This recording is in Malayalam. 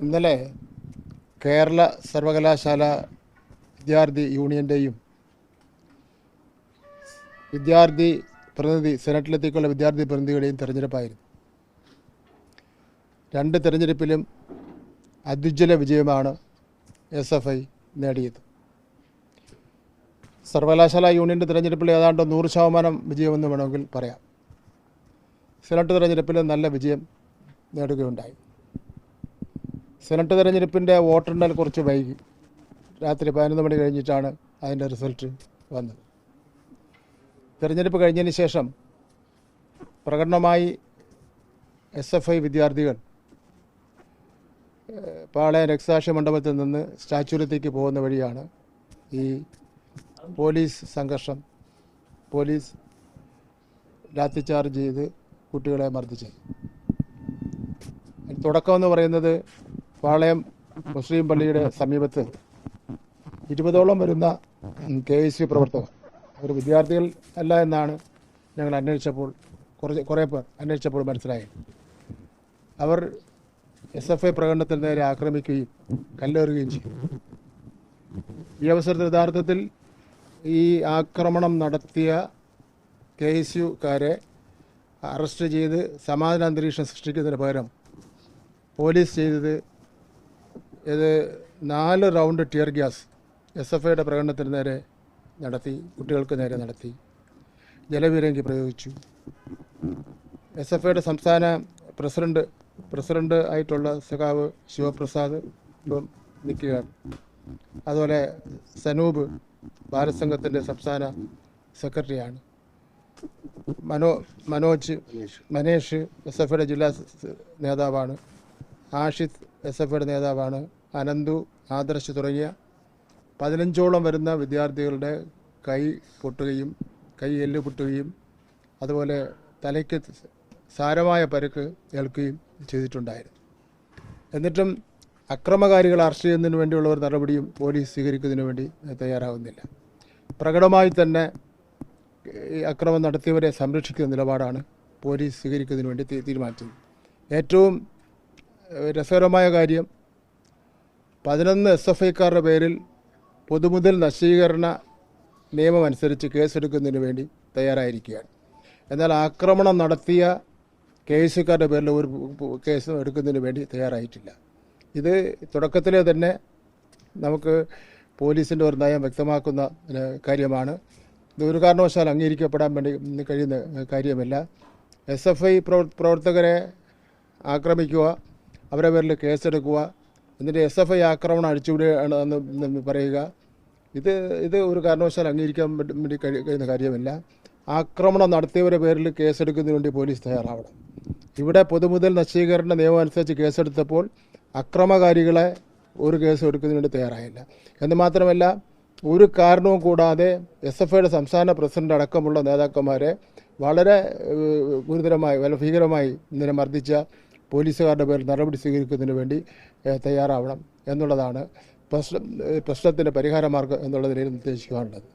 ഇന്നലെ കേരള സർവകലാശാല വിദ്യാർത്ഥി യൂണിയൻ്റെയും വിദ്യാർത്ഥി പ്രതിനിധി സെനറ്റിലെത്തിക്കുള്ള വിദ്യാർത്ഥി പ്രതിനിധികളുടെയും തെരഞ്ഞെടുപ്പായിരുന്നു. രണ്ട് തെരഞ്ഞെടുപ്പിലും അത്യുജ്വല വിജയമാണ് SFI നേടിയത്. സർവകലാശാല യൂണിയൻ്റെ തെരഞ്ഞെടുപ്പിൽ ഏതാണ്ട് 100% വിജയമെന്ന് വേണമെങ്കിൽ പറയാം. സെനറ്റ് തെരഞ്ഞെടുപ്പിൽ നല്ല വിജയം നേടുകയുണ്ടായി. സെനറ്റ് തെരഞ്ഞെടുപ്പിൻ്റെ വോട്ടെണ്ണൽ കുറച്ച് വൈകി. രാത്രി 11 മണി കഴിഞ്ഞിട്ടാണ് അതിൻ്റെ റിസൾട്ട് വന്നത്. തെരഞ്ഞെടുപ്പ് കഴിഞ്ഞതിന് ശേഷം പ്രകടനമായി SFI വിദ്യാർത്ഥികൾ പാളയം രക്തസാക്ഷി മണ്ഡപത്തിൽ നിന്ന് സ്റ്റാച്യൂവിലേക്ക് പോകുന്ന വഴിയാണ് ഈ പോലീസ് സംഘർഷം, പോലീസ് ലാത്തിചാർജ് ചെയ്ത് കുട്ടികളെ മർദ്ദിച്ചത്. തുടക്കമെന്ന് പറയുന്നത് പാളയം മുസ്ലിം പള്ളിയുടെ സമീപത്ത് 20ഓളം വരുന്ന KSU പ്രവർത്തകർ, അവർ വിദ്യാർത്ഥികൾ അല്ല എന്നാണ് ഞങ്ങൾ അന്വേഷിച്ചപ്പോൾ കുറേ പേർ അന്വേഷിച്ചപ്പോൾ മനസ്സിലായത്. അവർ SFI പ്രകടനത്തിന് നേരെ ആക്രമിക്കുകയും കല്ലെറിയുകയും ചെയ്തു. ഈ അവസരത്തിൽ യഥാർത്ഥത്തിൽ ഈ ആക്രമണം നടത്തിയ KSUക്കാരെ അറസ്റ്റ് ചെയ്ത് സമാധാന അന്തരീക്ഷം സൃഷ്ടിക്കുന്നതിന് പകരം പോലീസ് ചെയ്തത് 4 റൗണ്ട് ടിയർ ഗ്യാസ് SFIയുടെ പ്രകടനത്തിന് നേരെ നടത്തി, കുട്ടികൾക്ക് നേരെ നടത്തി, ജലപീരങ്കി പ്രയോഗിച്ചു. SFIയുടെ സംസ്ഥാന പ്രസിഡന്റ് ആയിട്ടുള്ള സഖാവ് ശിവപ്രസാദ് ഇപ്പം നിൽക്കുകയാണ്. അതുപോലെ സനൂപ് ബാലസംഘത്തിൻ്റെ സംസ്ഥാന സെക്രട്ടറിയാണ്. മനേഷ് SFIയുടെ ജില്ലാ നേതാവാണ്. ആഷിദ് SFIയുടെ നേതാവാണ്. അനന്തു, ആദർശ് തുടങ്ങിയ 15ഓളം വരുന്ന വിദ്യാർത്ഥികളുടെ കൈ എല്ല് പൊട്ടുകയും അതുപോലെ തലയ്ക്ക് സാരമായ പരുക്ക് ഏൽക്കുകയും ചെയ്തിട്ടുണ്ടായിരുന്നു. എന്നിട്ടും അക്രമകാരികളെ അറസ്റ്റ് ചെയ്യുന്നതിന് വേണ്ടിയുള്ള ഒരു നടപടിയും പോലീസ് സ്വീകരിക്കുന്നതിന് വേണ്ടി തയ്യാറാവുന്നില്ല. പ്രകടമായി തന്നെ ഈ അക്രമം നടത്തിയവരെ സംരക്ഷിക്കുന്ന നിലപാടാണ് പോലീസ് സ്വീകരിക്കുന്നതിന് വേണ്ടി തീരുമാനിച്ചത്. ഏറ്റവും രസകരമായ കാര്യം, 11 SFIക്കാരുടെ പേരിൽ പൊതുമുതൽ നശീകരണ നിയമം അനുസരിച്ച് കേസെടുക്കുന്നതിന് വേണ്ടി തയ്യാറായിരിക്കുകയാണ്. എന്നാൽ ആക്രമണം നടത്തിയ KSUക്കാരുടെ പേരിൽ ഒരു കേസ് എടുക്കുന്നതിന് വേണ്ടി തയ്യാറായിട്ടില്ല. ഇത് തുടക്കത്തിലെ തന്നെ നമുക്ക് പോലീസിൻ്റെ ഒരു നയം വ്യക്തമാക്കുന്ന കാര്യമാണ്. ഇത് ഒരു കാരണവശാൽ അംഗീകരിക്കപ്പെടാൻ വേണ്ടി കഴിയുന്ന കാര്യമല്ല. SFI പ്രവർത്തകരെ ആക്രമിക്കുക, അവരുടെ പേരിൽ കേസെടുക്കുക, എന്നിട്ട് SFI ആക്രമണം അഴിച്ചുവിടുകയാണ് എന്ന് പറയുക, ഇത് ഒരു കാരണവശാൽ അംഗീകരിക്കാൻ വേണ്ടി കഴിയുന്ന കാര്യമല്ല. ആക്രമണം നടത്തിയവരുടെ പേരിൽ കേസെടുക്കുന്നതിന് വേണ്ടി പോലീസ് തയ്യാറാവണം. ഇവിടെ പൊതുമുതൽ നശീകരണ നിയമം അനുസരിച്ച് കേസെടുത്തപ്പോൾ അക്രമകാരികളെ ഒരു കേസ് എടുക്കുന്നതിന് വേണ്ടി തയ്യാറായില്ല. എന്ന് മാത്രമല്ല, ഒരു കാരണവും കൂടാതെ SFIയുടെ സംസ്ഥാന പ്രസിഡന്റ് അടക്കമുള്ള നേതാക്കന്മാരെ വളരെ ഗുരുതരമായി ഭീകരമായി ഇന്നലെ മർദ്ദിച്ച പോലീസുകാരുടെ പേരിൽ നടപടി സ്വീകരിക്കുന്നതിന് വേണ്ടി തയ്യാറാവണം എന്നുള്ളതാണ് പ്രശ്നത്തിൻ്റെ പരിഹാരമാർഗ്ഗം എന്നുള്ള നിലയിൽ നിർദ്ദേശിക്കാനുള്ളത്.